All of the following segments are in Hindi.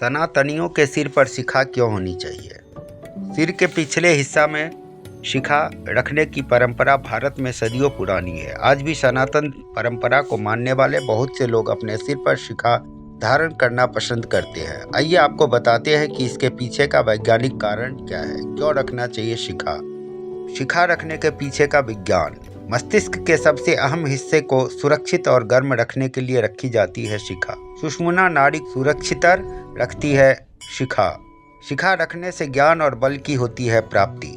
सनातनियों के सिर पर शिखा क्यों होनी चाहिए? सिर के पिछले हिस्सा में शिखा रखने की परंपरा भारत में सदियों पुरानी है। आज भी सनातन परंपरा को मानने वाले बहुत से लोग अपने सिर पर शिखा धारण करना पसंद करते हैं। आइए आपको बताते हैं कि इसके पीछे का वैज्ञानिक कारण क्या है, क्यों रखना चाहिए शिखा। शिखा रखने के पीछे का विज्ञान। मस्तिष्क के सबसे अहम हिस्से को सुरक्षित और गर्म रखने के लिए रखी जाती है शिखा। सुषुम्ना नाड़ी सुरक्षित रखती है शिखा। शिखा रखने से ज्ञान और बल की होती है प्राप्ति।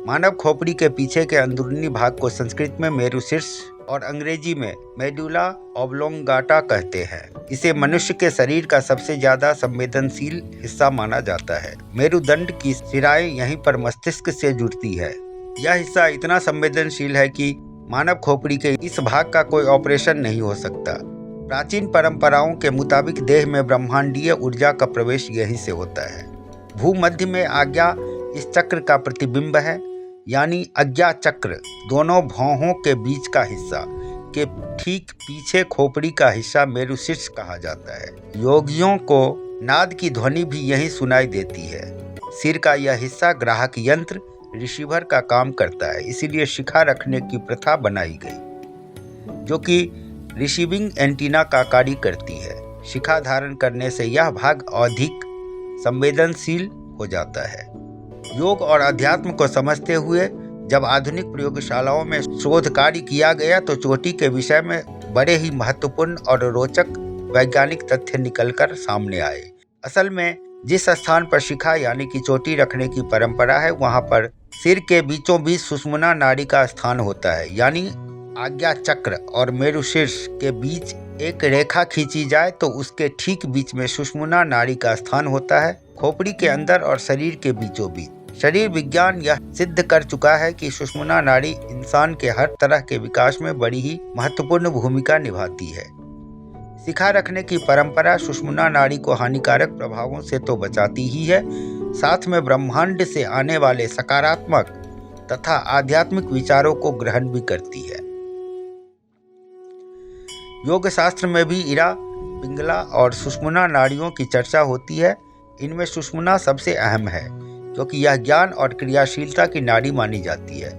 मानव खोपड़ी के पीछे के अंदरूनी भाग को संस्कृत में मेरुशीर्ष और अंग्रेजी में मेडुला ऑब्लोंगाटा कहते हैं। इसे मनुष्य के शरीर का सबसे ज्यादा संवेदनशील हिस्सा माना जाता है। मेरुदंड की शिराएं यहीं पर मस्तिष्क से जुड़ती है। यह हिस्सा इतना संवेदनशील है कि मानव खोपड़ी के इस भाग का कोई ऑपरेशन नहीं हो सकता। प्राचीन परंपराओं के मुताबिक देह में ब्रह्मांडीय ऊर्जा का प्रवेश यहीं से होता है। भूमध्य में आज्ञा इस चक्र का प्रतिबिंब है, यानी आज्ञा चक्र दोनों भौहों के बीच का हिस्सा के ठीक पीछे खोपड़ी का हिस्सा मेरुशीर्ष कहा जाता है। योगियों को नाद की ध्वनि भी यहीं सुनाई देती है। सिर का यह हिस्सा ग्राहक यंत्र रिसीवर का काम करता है, इसीलिए शिखा रखने की प्रथा बनाई गई, जो कि रिसीविंग एंटीना का कार्य करती है। शिखा धारण करने से यह भाग अधिक संवेदनशील हो जाता है। योग और अध्यात्म को समझते हुए जब आधुनिक प्रयोगशालाओं में शोध कार्य किया गया तो चोटी के विषय में बड़े ही महत्वपूर्ण और रोचक वैज्ञानिक तथ्य निकलकर सामने आए। असल में जिस स्थान पर शिखा यानी कि चोटी रखने की परंपरा है, वहां पर सिर के बीचों बीच सुषुम्ना नाड़ी का स्थान होता है, यानी आज्ञा चक्र और मेरुशीर्ष के बीच एक रेखा खींची जाए तो उसके ठीक बीच में सुषुम्ना नाड़ी का स्थान होता है, खोपड़ी के अंदर और शरीर के बीचों बीच। शरीर विज्ञान यह सिद्ध कर चुका है कि सुषुम्ना नाड़ी इंसान के हर तरह के विकास में बड़ी ही महत्वपूर्ण भूमिका निभाती है। शिखा रखने की परंपरा सुषुम्ना नाड़ी को हानिकारक प्रभावों से तो बचाती ही है, साथ में ब्रह्मांड से आने वाले सकारात्मक तथा आध्यात्मिक विचारों को ग्रहण भी करती है। योग शास्त्र में भी इरा, पिंगला और सुषुम्ना नाड़ियों की चर्चा होती है। इनमें सुषुम्ना सबसे अहम है, क्योंकि यह ज्ञान और क्रियाशीलता की नाड़ी मानी जाती है।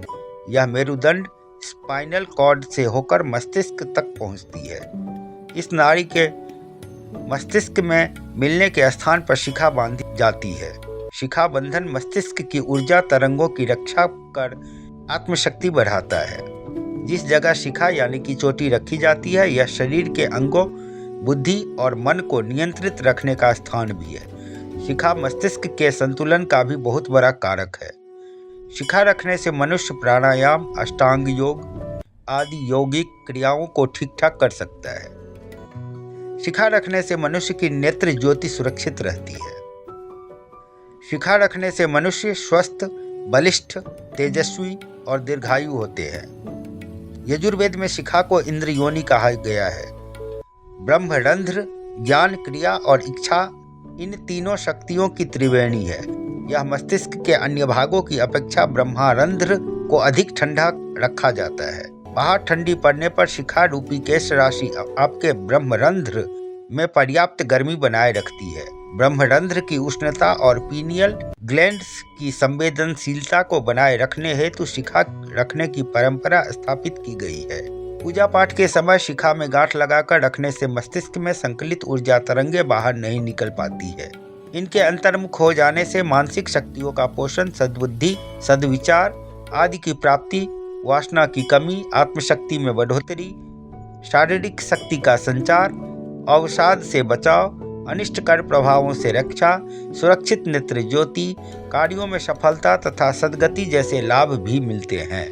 यह मेरुदंड स्पाइनल कॉर्ड से होकर मस्तिष्क तक पहुंचती है। इस नाड़ी के मस्तिष्क में मिलने के स्थान पर शिखा बांधी जाती है। शिखा बंधन मस्तिष्क की ऊर्जा तरंगों की रक्षा कर आत्मशक्ति बढ़ाता है। जिस जगह शिखा यानी कि चोटी रखी जाती है, यह शरीर के अंगों, बुद्धि और मन को नियंत्रित रखने का स्थान भी है। शिखा मस्तिष्क के संतुलन का भी बहुत बड़ा कारक है। शिखा रखने से मनुष्य प्राणायाम, अष्टांग योग आदि यौगिक क्रियाओं को ठीक ठाक कर सकता है। शिखा रखने से मनुष्य की नेत्र ज्योति सुरक्षित रहती है। शिखा रखने से मनुष्य स्वस्थ, बलिष्ठ, तेजस्वी और दीर्घायु होते हैं। यजुर्वेद में शिखा को इंद्र योनि कहा गया है। ब्रह्मरंध्र ज्ञान, क्रिया और इच्छा इन तीनों शक्तियों की त्रिवेणी है। यह मस्तिष्क के अन्य भागों की अपेक्षा ब्रह्मरंध्र को अधिक ठंडा रखा जाता है। बाहर ठंडी पड़ने पर शिखा रूपी केश राशि आपके ब्रह्मरंध्र में पर्याप्त गर्मी बनाए रखती है। ब्रह्मरंध्र की उष्णता और पीनियल ग्लैंड्स की संवेदनशीलता को बनाए रखने हेतु शिखा रखने की परंपरा स्थापित की गई है। पूजा पाठ के समय शिखा में गांठ लगाकर रखने से मस्तिष्क में संकलित ऊर्जा तरंगे बाहर नहीं निकल पाती है। इनके अंतर्मुख हो जाने से मानसिक शक्तियों का पोषण, सद्बुद्धि, सद्विचार आदि की प्राप्ति, वासना की कमी, आत्मशक्ति में बढ़ोतरी, शारीरिक शक्ति का संचार, अवसाद से बचाव, अनिष्टकर प्रभावों से रक्षा, सुरक्षित नेत्र ज्योति, कार्यों में सफलता तथा सद्गति जैसे लाभ भी मिलते हैं।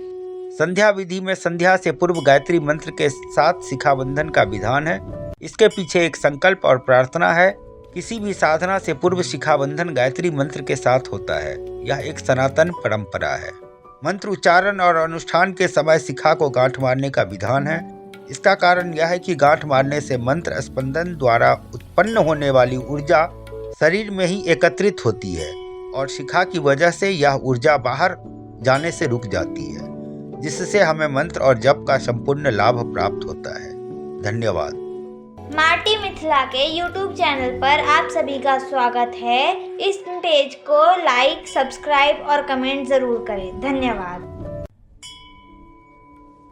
संध्या विधि में संध्या से पूर्व गायत्री मंत्र के साथ शिखा बंधन का विधान है। इसके पीछे एक संकल्प और प्रार्थना है। किसी भी साधना से पूर्व शिखा बंधन गायत्री मंत्र के साथ होता है। यह एक सनातन परंपरा है। मंत्र उच्चारण और अनुष्ठान के समय शिखा को गांठ मारने का विधान है। इसका कारण यह है कि गांठ मारने से मंत्र स्पंदन द्वारा उत्पन्न होने वाली ऊर्जा शरीर में ही एकत्रित होती है और शिखा की वजह से यह ऊर्जा बाहर जाने से रुक जाती है, जिससे हमें मंत्र और जप का संपूर्ण लाभ प्राप्त होता है। धन्यवाद। माटी मिथिला के YouTube चैनल पर आप सभी का स्वागत है। इस पेज को लाइक, सब्सक्राइब और कमेंट ज़रूर करें। धन्यवाद।